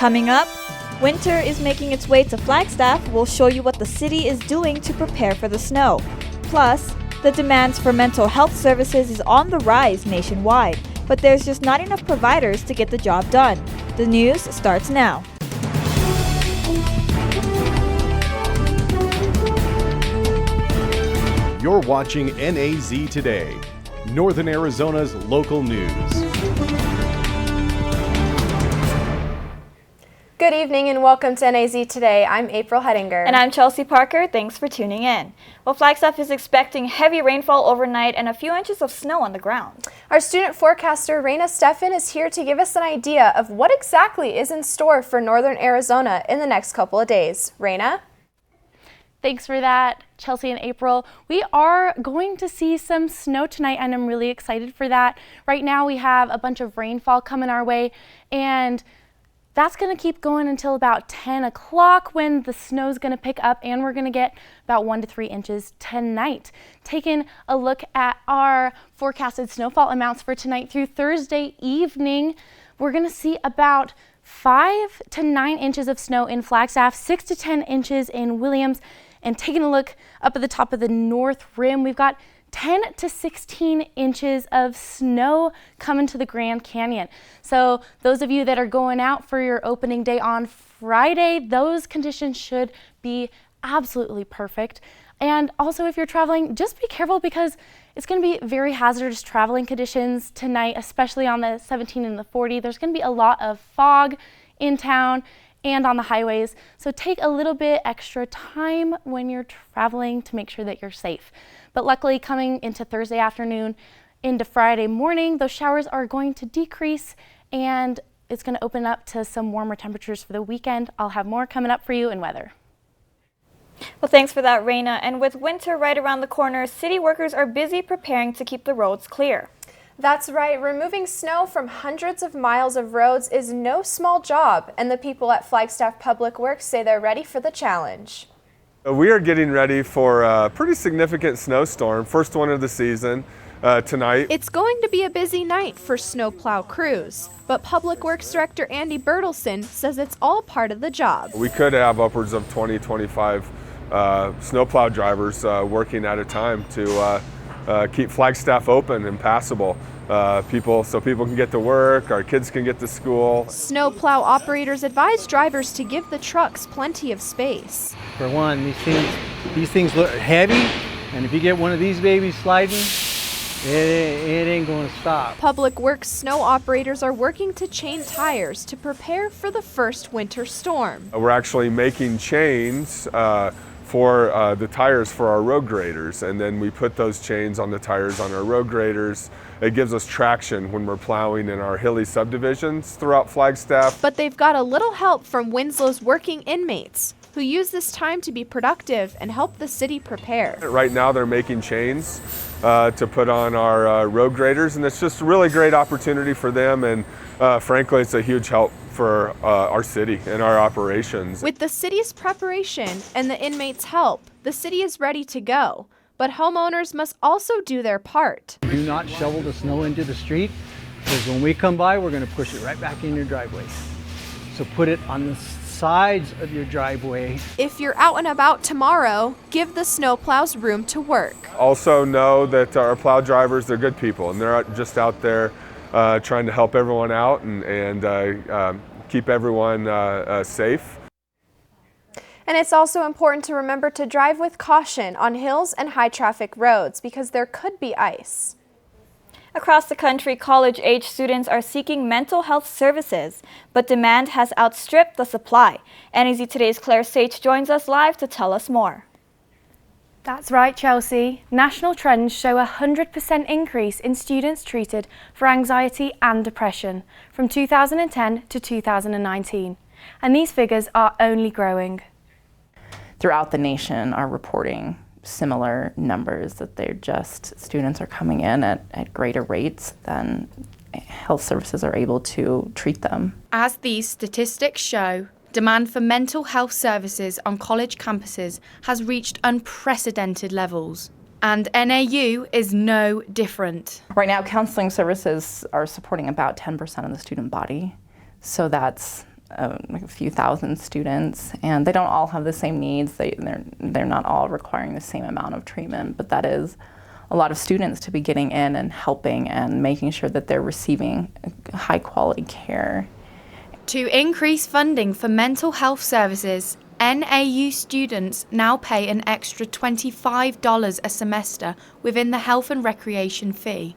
Coming up, winter is making its way to Flagstaff. We'll show you what the city is doing to prepare for the snow. Plus, the demands for mental health services is on the rise nationwide, but there's just not enough providers to get the job done. The news starts now. You're watching NAZ Today, Northern Arizona's local news. Good evening and welcome to NAZ Today. I'm April Hettinger. And I'm Chelsea Parker. Thanks for tuning in. Well, Flagstaff is expecting heavy rainfall overnight and a few inches of snow on the ground. Our student forecaster, Raina Steffen, is here to give us an idea of what exactly is in store for Northern Arizona in the next couple of days. Raina? Thanks for that, Chelsea and April. We are going to see some snow tonight, and I'm really excited for that. Right now, we have a bunch of rainfall coming our way, and that's going to keep going until about 10 o'clock when the snow's going to pick up, and we're going to get about 1 to 3 inches tonight. Taking a look at our forecasted snowfall amounts for tonight through Thursday evening, we're going to see about 5 to 9 inches of snow in Flagstaff, 6 to 10 inches in Williams. And taking a look up at the top of the north rim, we've got 10 to 16 inches of snow coming to the Grand Canyon. So those of you that are going out for your opening day on Friday, those conditions should be absolutely perfect. And also if you're traveling, just be careful because it's going to be very hazardous traveling conditions tonight, especially on the 17 and the 40. There's going to be a lot of fog in town and on the highways. So take a little bit extra time when you're traveling to make sure that you're safe. But luckily coming into Thursday afternoon into Friday morning, those showers are going to decrease and it's going to open up to some warmer temperatures for the weekend. I'll have more coming up for you in weather. Well, thanks for that, Raina. And with winter right around the corner, city workers are busy preparing to keep the roads clear. That's right. Removing snow from hundreds of miles of roads is no small job, and the people at Flagstaff Public Works say they're ready for the challenge. We are getting ready for a pretty significant snowstorm, first one of the season tonight. It's going to be a busy night for snowplow crews, but Public Works Director Andy Bertelson says it's all part of the job. We could have upwards of 20-25 snowplow drivers working at a time to keep Flagstaff open and passable. So people can get to work, our kids can get to school. Snowplow operators advise drivers to give the trucks plenty of space. For one, these things look heavy, and if you get one of these babies sliding, it ain't going to stop. Public Works snow operators are working to chain tires to prepare for the first winter storm. We're actually making chains for the tires for our road graders, and then we put those chains on the tires on our road graders. It gives us traction when we're plowing in our hilly subdivisions throughout Flagstaff. But they've got a little help from Winslow's working inmates, who use this time to be productive and help the city prepare. Right now they're making chains to put on our road graders, and it's just a really great opportunity for them, and frankly it's a huge help for our city and our operations. With the city's preparation and the inmates' help, the city is ready to go. But homeowners must also do their part. Do not shovel the snow into the street, because when we come by, we're going to push it right back in your driveway. So put it on the sides of your driveway. If you're out and about tomorrow, give the snowplows room to work. Also know that our plow drivers, they're good people, and they're just out there trying to help everyone out and keep everyone safe. And it's also important to remember to drive with caution on hills and high traffic roads because there could be ice. Across the country, college-age students are seeking mental health services, but demand has outstripped the supply. NAZ Today's Claire Sage joins us live to tell us more. That's right, Chelsea. National trends show a 100% increase in students treated for anxiety and depression from 2010 to 2019. And these figures are only growing. Throughout the nation are reporting similar numbers, that students are coming in at greater rates than health services are able to treat them. As these statistics show, demand for mental health services on college campuses has reached unprecedented levels. And NAU is no different. Right now, counseling services are supporting about 10% of the student body. So that's a few thousand students, and they don't all have the same needs. They're not all requiring the same amount of treatment, but that is a lot of students to be getting in and helping and making sure that they're receiving high quality care. To increase funding for mental health services, NAU students now pay an extra $25 a semester within the health and recreation fee.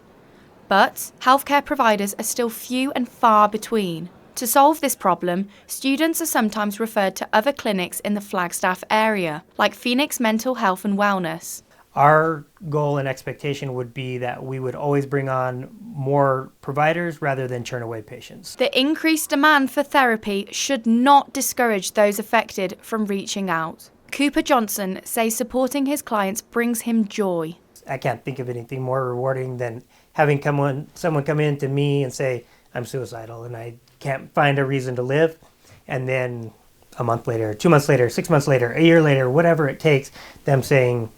But healthcare providers are still few and far between. To solve this problem, students are sometimes referred to other clinics in the Flagstaff area, like Phoenix Mental Health and Wellness. Our goal and expectation would be that we would always bring on more providers rather than churn away patients. The increased demand for therapy should not discourage those affected from reaching out. Cooper Johnson says supporting his clients brings him joy. I can't think of anything more rewarding than having someone come in to me and say, I'm suicidal and I can't find a reason to live. And then a month later, 2 months later, 6 months later, a year later, whatever it takes, them saying,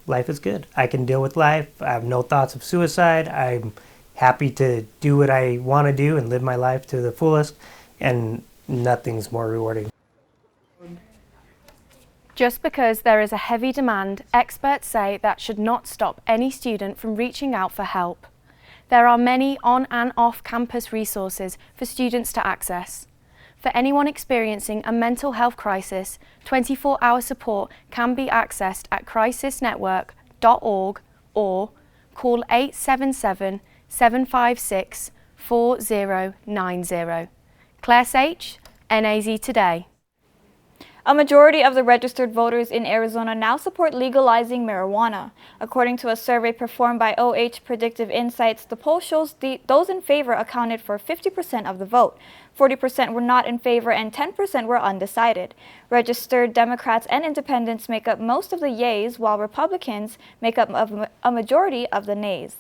life is good. I can deal with life. I have no thoughts of suicide. I'm happy to do what I want to do and live my life to the fullest. And nothing's more rewarding. Just because there is a heavy demand, experts say that should not stop any student from reaching out for help. There are many on and off campus resources for students to access. For anyone experiencing a mental health crisis, 24-hour support can be accessed at crisisnetwork.org or call 877-756-4090. Claire Sage, NAZ Today. A majority of the registered voters in Arizona now support legalizing marijuana. According to a survey performed by OH Predictive Insights, the poll shows those in favor accounted for 50% of the vote. 40% were not in favor and 10% were undecided. Registered Democrats and independents make up most of the yays, while Republicans make up a majority of the nays.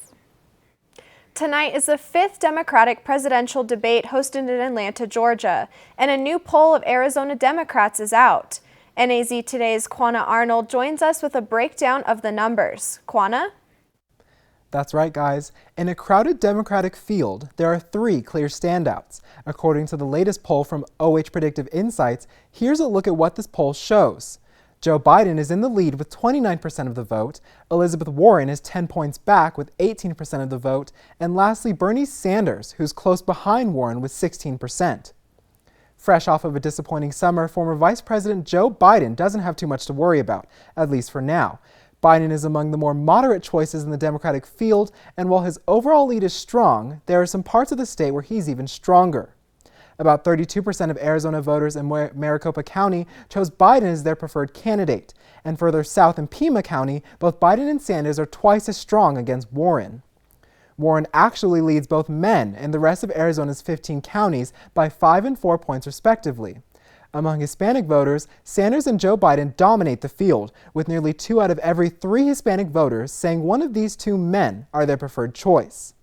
Tonight is the 5th Democratic presidential debate hosted in Atlanta, Georgia, and a new poll of Arizona Democrats is out. NAZ Today's Quanah Arnold joins us with a breakdown of the numbers. Quanah? That's right, guys. In a crowded Democratic field, there are 3 clear standouts. According to the latest poll from OH Predictive Insights, here's a look at what this poll shows. Joe Biden is in the lead with 29% of the vote, Elizabeth Warren is 10 points back with 18% of the vote, and lastly Bernie Sanders, who's close behind Warren with 16%. Fresh off of a disappointing summer, former Vice President Joe Biden doesn't have too much to worry about, at least for now. Biden is among the more moderate choices in the Democratic field, and while his overall lead is strong, there are some parts of the state where he's even stronger. About 32% of Arizona voters in Maricopa County chose Biden as their preferred candidate, and further south in Pima County, both Biden and Sanders are twice as strong against Warren. Warren actually leads both men and the rest of Arizona's 15 counties by 5 and 4 points respectively. Among Hispanic voters, Sanders and Joe Biden dominate the field, with nearly 2 out of every 3 Hispanic voters saying one of these 2 men are their preferred choice.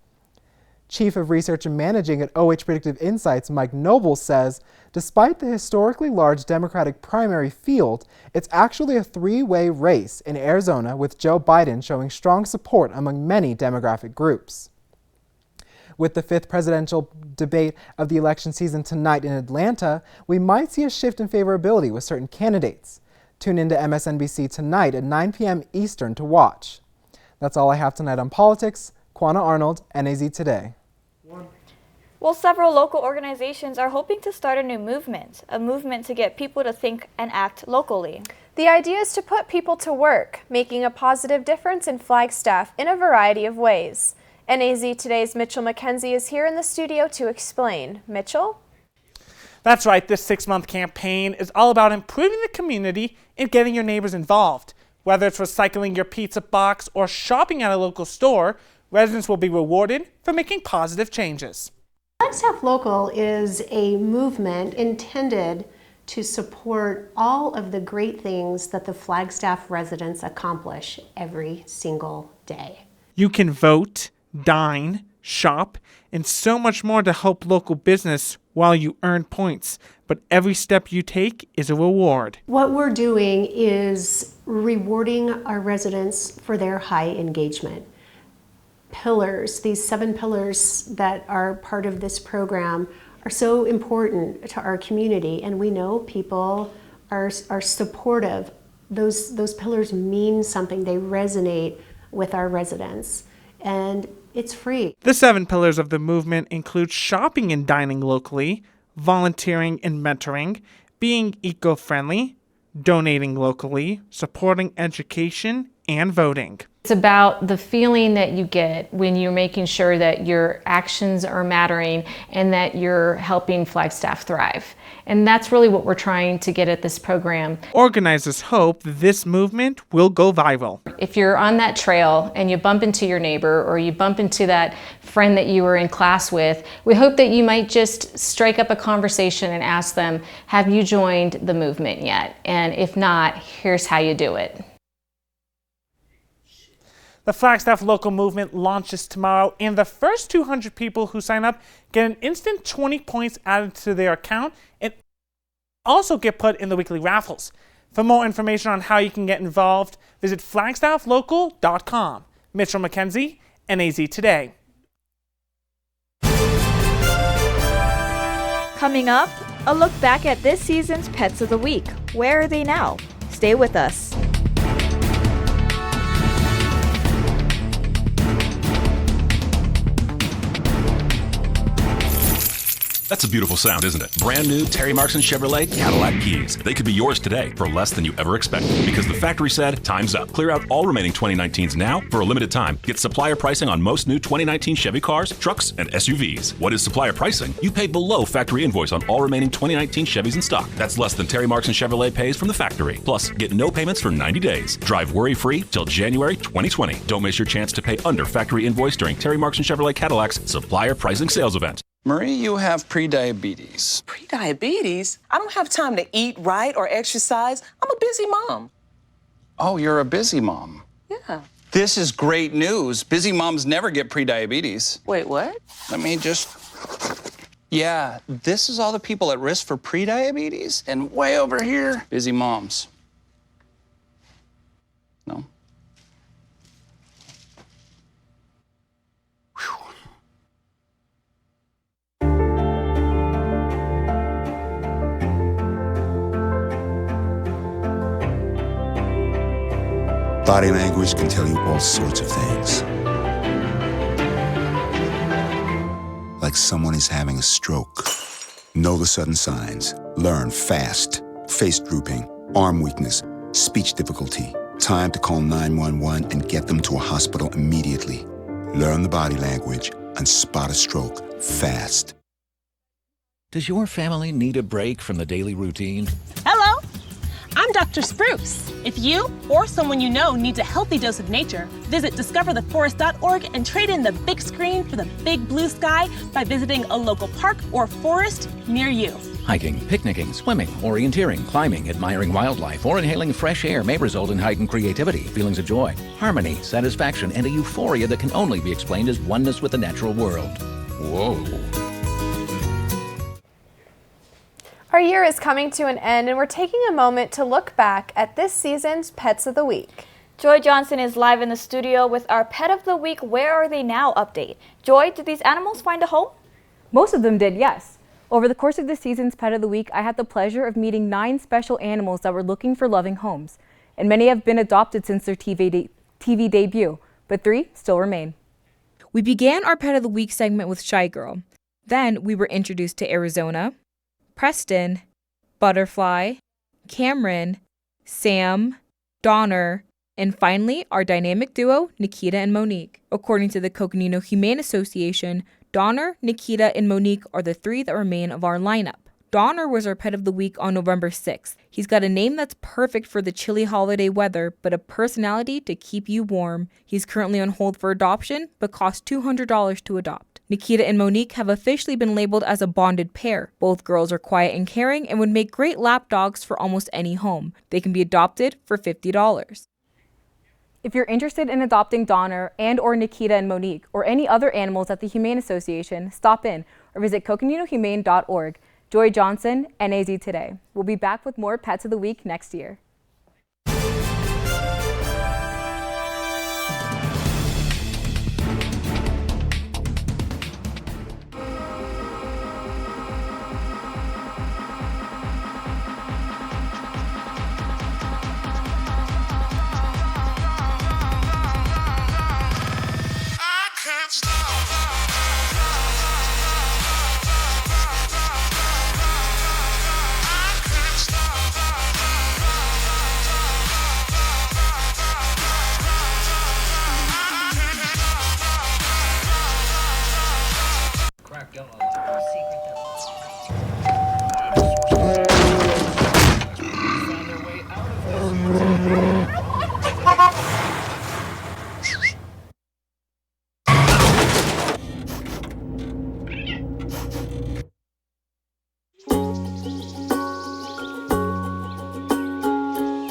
Chief of Research and Managing at OH Predictive Insights, Mike Noble, says, despite the historically large Democratic primary field, it's actually a 3-way race in Arizona, with Joe Biden showing strong support among many demographic groups. With the 5th presidential debate of the election season tonight in Atlanta, we might see a shift in favorability with certain candidates. Tune into MSNBC tonight at 9 p.m. Eastern to watch. That's all I have tonight on politics. Quanah Arnold, NAZ Today. Well, several local organizations are hoping to start a new movement, to get people to think and act locally. The idea is to put people to work, making a positive difference in Flagstaff in a variety of ways. NAZ Today's Mitchell McKenzie is here in the studio to explain. Mitchell? That's right, this 6-month campaign is all about improving the community and getting your neighbors involved. Whether it's recycling your pizza box or shopping at a local store, residents will be rewarded for making positive changes. Flagstaff Local is a movement intended to support all of the great things that the Flagstaff residents accomplish every single day. You can vote, dine, shop, and so much more to help local business while you earn points. But every step you take is a reward. What we're doing is rewarding our residents for their high engagement. Pillars, these 7 pillars that are part of this program, are so important to our community, and we know people are supportive. Those pillars mean something. They resonate with our residents, and it's free. The 7 pillars of the movement include shopping and dining locally, volunteering and mentoring, being eco-friendly, donating locally, supporting education, and voting. It's about the feeling that you get when you're making sure that your actions are mattering and that you're helping Flagstaff thrive. And that's really what we're trying to get at this program. Organizers hope this movement will go viral. If you're on that trail and you bump into your neighbor or you bump into that friend that you were in class with, we hope that you might just strike up a conversation and ask them, have you joined the movement yet? And if not, here's how you do it. The Flagstaff local movement launches tomorrow, and the first 200 people who sign up get an instant 20 points added to their account and also get put in the weekly raffles. For more information on how you can get involved, visit flagstafflocal.com. Mitchell McKenzie, NAZ Today. Coming up, a look back at this season's Pets of the Week. Where are they now? Stay with us. That's a beautiful sound, isn't it? Brand new Terry Markson Chevrolet Cadillac keys. They could be yours today for less than you ever expected because the factory said, time's up. Clear out all remaining 2019s now for a limited time. Get supplier pricing on most new 2019 Chevy cars, trucks, and SUVs. What is supplier pricing? You pay below factory invoice on all remaining 2019 Chevys in stock. That's less than Terry Markson Chevrolet pays from the factory. Plus, get no payments for 90 days. Drive worry-free till January 2020. Don't miss your chance to pay under factory invoice during Terry Markson Chevrolet Cadillac's supplier pricing sales event. Marie, you have pre-diabetes. Pre-diabetes? I don't have time to eat right or exercise. I'm a busy mom. Oh, you're a busy mom. Yeah. This is great news. Busy moms never get pre-diabetes. Wait, what? Let me just... Yeah, this is all the people at risk for pre-diabetes, and way over here, busy moms. No? Body language can tell you all sorts of things. Like someone is having a stroke. Know the sudden signs. Learn fast. Face drooping, arm weakness, speech difficulty. Time to call 911 and get them to a hospital immediately. Learn the body language and spot a stroke fast. Does your family need a break from the daily routine? Hello, I'm Dr. Spruce. If you or someone you know needs a healthy dose of nature, visit discovertheforest.org and trade in the big screen for the big blue sky by visiting a local park or forest near you. Hiking, picnicking, swimming, orienteering, climbing, admiring wildlife, or inhaling fresh air may result in heightened creativity, feelings of joy, harmony, satisfaction, and a euphoria that can only be explained as oneness with the natural world. Whoa. Our year is coming to an end, and we're taking a moment to look back at this season's Pets of the Week. Joy Johnson is live in the studio with our Pet of the Week Where Are They Now update. Joy, did these animals find a home? Most of them did, yes. Over the course of this season's Pet of the Week, I had the pleasure of meeting 9 special animals that were looking for loving homes. And many have been adopted since their TV debut, but 3 still remain. We began our Pet of the Week segment with Shy Girl. Then we were introduced to Arizona, Preston, Butterfly, Cameron, Sam, Donner, and finally our dynamic duo, Nikita and Monique. According to the Coconino Humane Association, Donner, Nikita, and Monique are the 3 that remain of our lineup. Donner was our Pet of the Week on November 6th. He's got a name that's perfect for the chilly holiday weather, but a personality to keep you warm. He's currently on hold for adoption, but costs $200 to adopt. Nikita and Monique have officially been labeled as a bonded pair. Both girls are quiet and caring and would make great lap dogs for almost any home. They can be adopted for $50. If you're interested in adopting Donner and or Nikita and Monique or any other animals at the Humane Association, stop in or visit coconinohumane.org. Joy Johnson, NAZ Today. We'll be back with more Pets of the Week next year.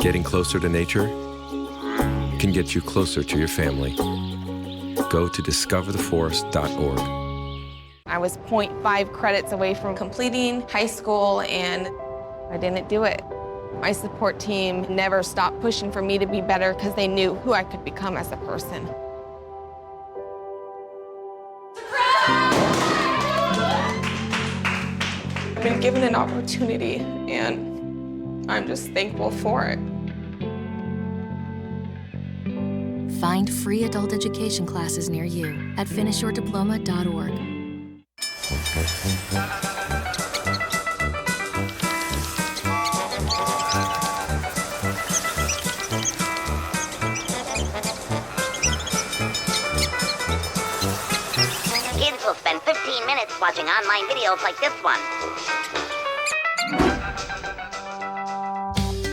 Getting closer to nature can get you closer to your family. Go to discovertheforest.org. I was 0.5 credits away from completing high school and I didn't do it. My support team never stopped pushing for me to be better because they knew who I could become as a person. I've been given an opportunity and I'm just thankful for it. Find free adult education classes near you at finishyourdiploma.org. Kids will spend 15 minutes watching online videos like this one.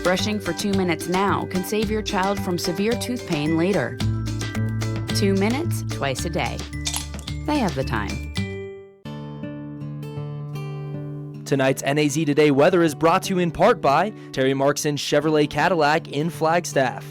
Brushing for 2 minutes now can save your child from severe tooth pain later. 2 minutes twice a day. They have the time. Tonight's NAZ Today weather is brought to you in part by Terry Markson Chevrolet Cadillac in Flagstaff.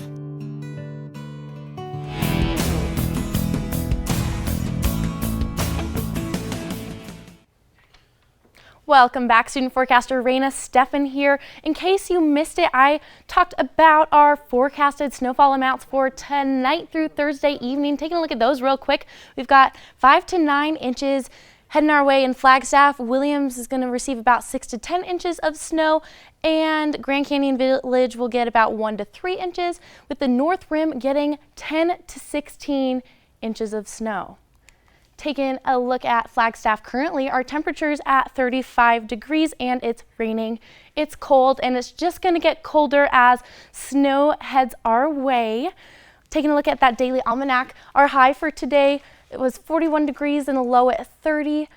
Welcome back, student forecaster Raina Stefan here. In case you missed it, I talked about our forecasted snowfall amounts for tonight through Thursday evening. Taking a look at those real quick, we've got 5 to 9 inches heading our way in Flagstaff. Williams is going to receive about 6 to 10 inches of snow, and Grand Canyon Village will get about 1 to 3 inches, with the North Rim getting 10 to 16 inches of snow. Taking a look at Flagstaff currently, our temperature's at 35 degrees and it's raining. It's cold and it's just going to get colder as snow heads our way. Taking a look at that daily almanac, our high for today, it was 41 degrees and a low at 30,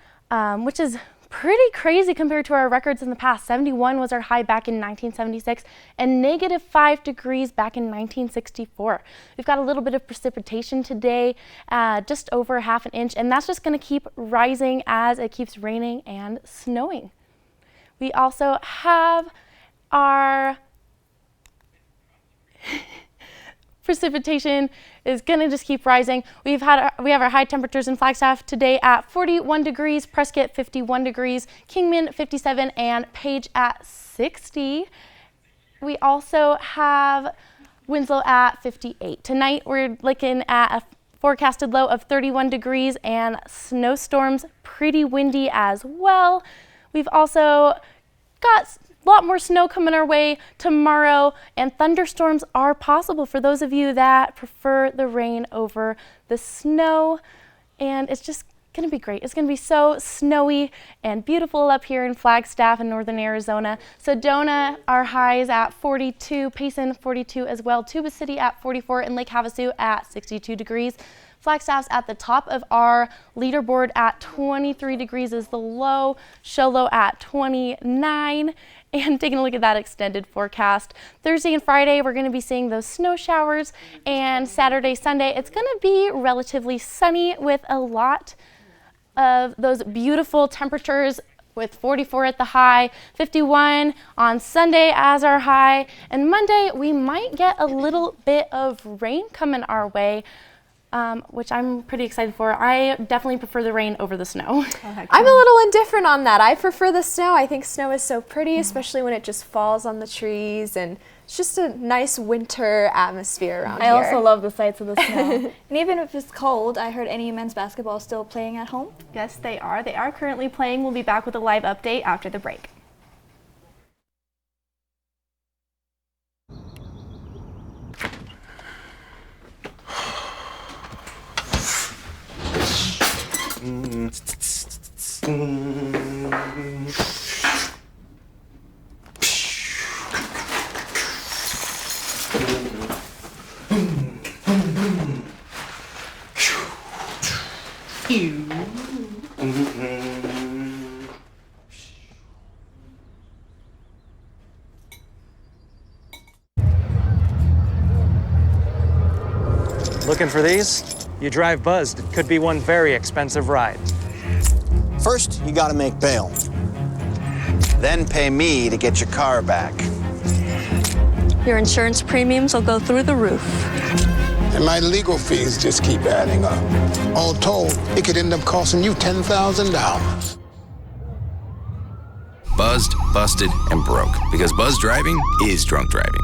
which is pretty crazy compared to our records in the past. 71 was our high back in 1976 and negative 5 degrees back in 1964. We've got a little bit of precipitation today, just over ½ an inch, and that's just going to keep rising as it keeps raining and snowing. We also have our precipitation is going to just keep rising. We have our high temperatures in Flagstaff today at 41 degrees, Prescott 51 degrees, Kingman 57, and Page at 60. We also have Winslow at 58. Tonight we're looking at a forecasted low of 31 degrees and snowstorms, pretty windy as well. We've also got a lot more snow coming our way tomorrow, and thunderstorms are possible for those of you that prefer the rain over the snow. And it's just going to be great. It's going to be so snowy and beautiful up here in Flagstaff in northern Arizona. Sedona, our highs at 42, Payson 42 as well, Tuba City at 44, and Lake Havasu at 62 degrees. Flagstaff's at the top of our leaderboard at 23 degrees is the low, Show Low at 29. And taking a look at that extended forecast, Thursday and Friday, we're going to be seeing those snow showers, and Saturday, Sunday, it's going to be relatively sunny with a lot of those beautiful temperatures with 44 at the high, 51 on Sunday as our high, and Monday, we might get a little bit of rain coming our way. Which I'm pretty excited for. I definitely prefer the rain over the snow. I'm a little indifferent on that. I prefer the snow. I think snow is so pretty, especially when it just falls on the trees, and it's just a nice winter atmosphere around here. I also love the sights of the snow. And even if it's cold, I heard NAU men's basketball is still playing at home. Yes, they are. They are currently playing. We'll be back with a live update after the break. Looking for these? You drive buzzed. It could be one very expensive ride. First, you gotta make bail. Then pay me to get your car back. Your insurance premiums will go through the roof. And my legal fees just keep adding up. All told, it could end up costing you $10,000. Buzzed, busted, and broke. Because buzz driving is drunk driving.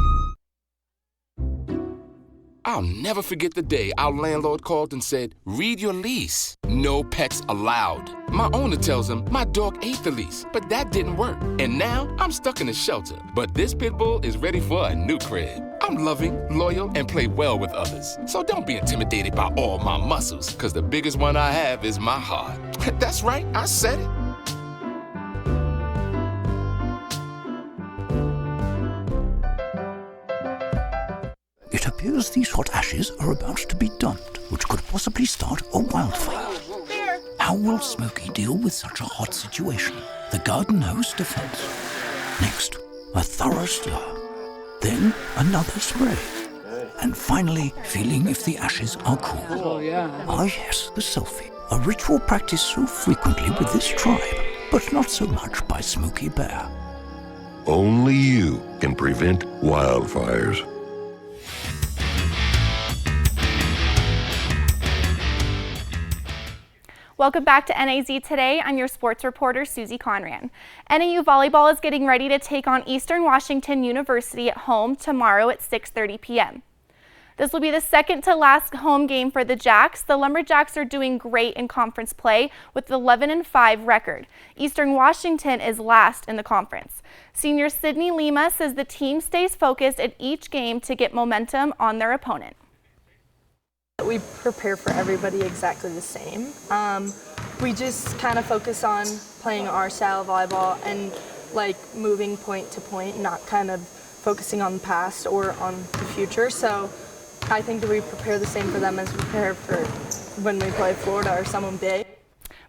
I'll never forget the day our landlord called and said, "Read your lease. No pets allowed." My owner tells him my dog ate the lease, but that didn't work. And now I'm stuck in a shelter. But this pit bull is ready for a new crib. I'm loving, loyal, and play well with others. So don't be intimidated by all my muscles, because the biggest one I have is my heart. That's right, I said it. It appears these hot ashes are about to be dumped, which could possibly start a wildfire. How will Smokey deal with such a hot situation? The garden hose defense. Next, a thorough stir. Then another spray. And finally, feeling if the ashes are cool. Oh, yeah. Ah yes, the selfie. A ritual practiced so frequently with this tribe, but not so much by Smokey Bear. Only you can prevent wildfires. Welcome back to NAZ Today. I'm your sports reporter, Susie Conran. NAU volleyball is getting ready to take on Eastern Washington University at home tomorrow at 6:30 p.m. This will be the second to last home game for the Jacks. The Lumberjacks are doing great in conference play with an 11-5 record. Eastern Washington is last in the conference. Senior Sydney Lima says the team stays focused at each game to get momentum on their opponent. We prepare for everybody exactly the same. We just kind of focus on playing our style of volleyball and like moving point to point, not kind of focusing on the past or on the future. So I think that we prepare the same for them as we prepare for when we play Florida or someone big.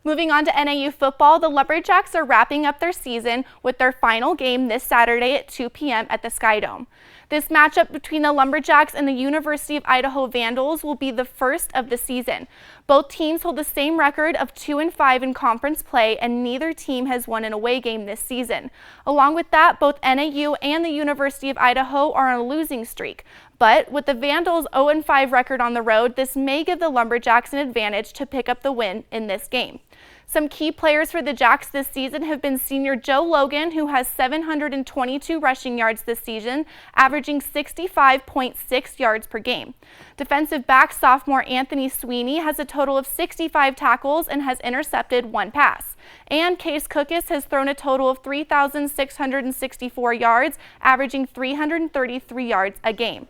Moving on to NAU football, the Lumberjacks are wrapping up their season with their final game this Saturday at 2 p.m. at the Sky Dome. This matchup between the Lumberjacks and the University of Idaho Vandals will be the first of the season. Both teams hold the same record of 2-5 in conference play, and neither team has won an away game this season. Along with that, both NAU and the University of Idaho are on a losing streak. But with the Vandals' 0-5 record on the road, this may give the Lumberjacks an advantage to pick up the win in this game. Some key players for the Jacks this season have been senior Joe Logan, who has 722 rushing yards this season, averaging 65.6 yards per game. Defensive back sophomore Anthony Sweeney has a total of 65 tackles and has intercepted 1 pass. And Case Cookus has thrown a total of 3,664 yards, averaging 333 yards a game.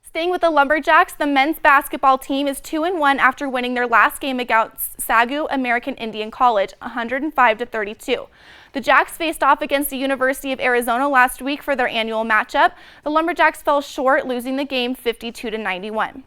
Staying with the Lumberjacks, the men's basketball team is 2-1 after winning their last game against Sagu American Indian College, 105-32. The Jacks faced off against the University of Arizona last week for their annual matchup. The Lumberjacks fell short, losing the game 52-91.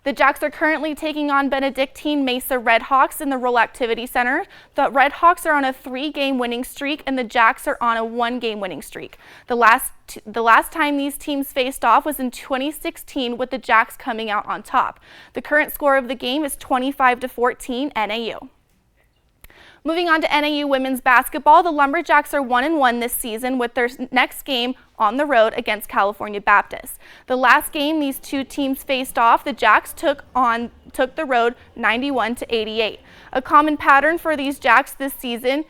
The Jacks are currently taking on Benedictine Mesa Redhawks in the Roll Activity Center. The Redhawks are on a 3-game winning streak, and the Jacks are on a 1-game winning streak. The last time these teams faced off was in 2016, with the Jacks coming out on top. The current score of the game is 25-14 NAU. Moving on to NAU women's basketball, the Lumberjacks are 1-1 this season with their next game on the road against California Baptist. The last game these two teams faced off, the Jacks took the road 91-88. A common pattern for these Jacks this season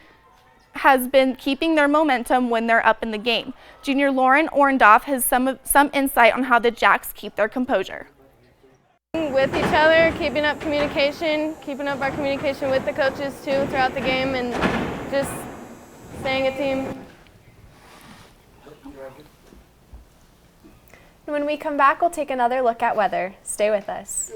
has been keeping their momentum when they're up in the game. Junior Lauren Orndorff has some insight on how the Jacks keep their composure. With each other, keeping up our communication with the coaches too throughout the game, and just staying a team. When we come back, we'll take another look at weather. Stay with us.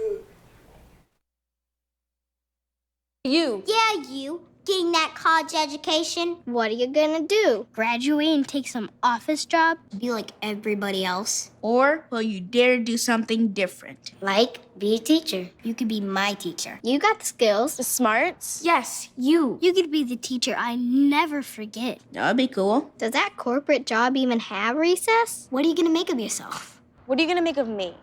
You. Yeah, you. Getting that college education, what are you gonna do? Graduate and take some office job? Be like everybody else? Or will you dare do something different? Like, be a teacher. You could be my teacher. You got the skills. The smarts? Yes, you. You could be the teacher I never forget. That'd be cool. Does that corporate job even have recess? What are you gonna make of yourself? What are you gonna make of me?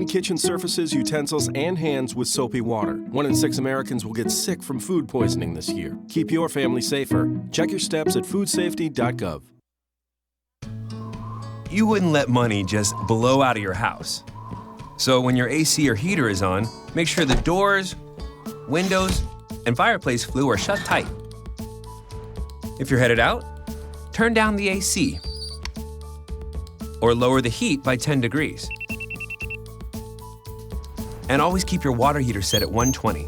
kitchen surfaces, utensils, and hands with soapy water. 1 in 6 Americans will get sick from food poisoning this year. Keep your family safer. Check your steps at foodsafety.gov. You wouldn't let money just blow out of your house. So when your AC or heater is on, make sure the doors, windows, and fireplace flue are shut tight. If you're headed out, turn down the AC or lower the heat by 10 degrees. And always keep your water heater set at 120.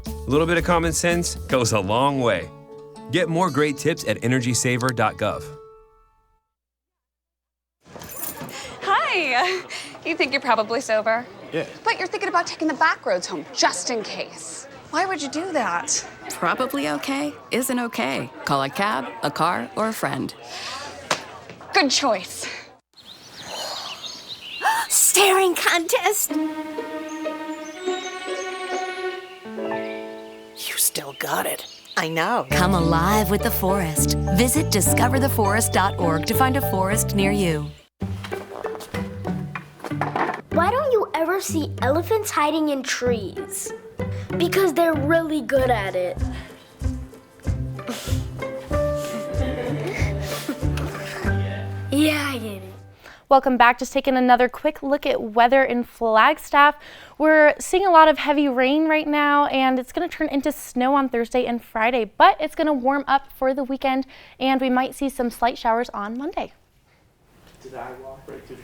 A little bit of common sense goes a long way. Get more great tips at energysaver.gov. Hi! You think you're probably sober? Yeah. But you're thinking about taking the back roads home, just in case. Why would you do that? Probably okay isn't okay. Call a cab, a car, or a friend. Good choice. Staring contest! You still got it. I know. Come alive with the forest. Visit discovertheforest.org to find a forest near you. Why don't you ever see elephants hiding in trees? Because they're really good at it. Yeah, I get it. Welcome back. Just taking another quick look at weather in Flagstaff. We're seeing a lot of heavy rain right now, and it's going to turn into snow on Thursday and Friday, but it's going to warm up for the weekend, and we might see some slight showers on Monday.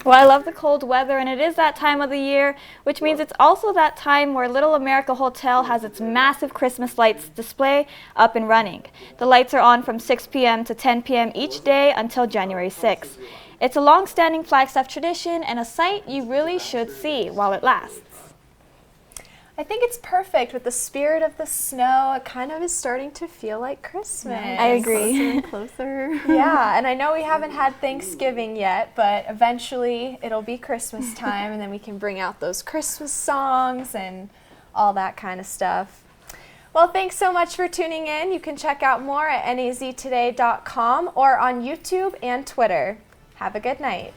Well, I love the cold weather, and it is that time of the year, which means it's also that time where Little America Hotel has its massive Christmas lights display up and running. The lights are on from 6 p.m. to 10 p.m. each day until January 6th. It's a long-standing Flagstaff tradition and a sight you really should see while it lasts. I think it's perfect with the spirit of the snow. It kind of is starting to feel like Christmas. I agree. Closer and closer. Yeah, and I know we haven't had Thanksgiving yet, but eventually it'll be Christmas time, and then we can bring out those Christmas songs and all that kind of stuff. Well, thanks so much for tuning in. You can check out more at naztoday.com or on YouTube and Twitter. Have a good night.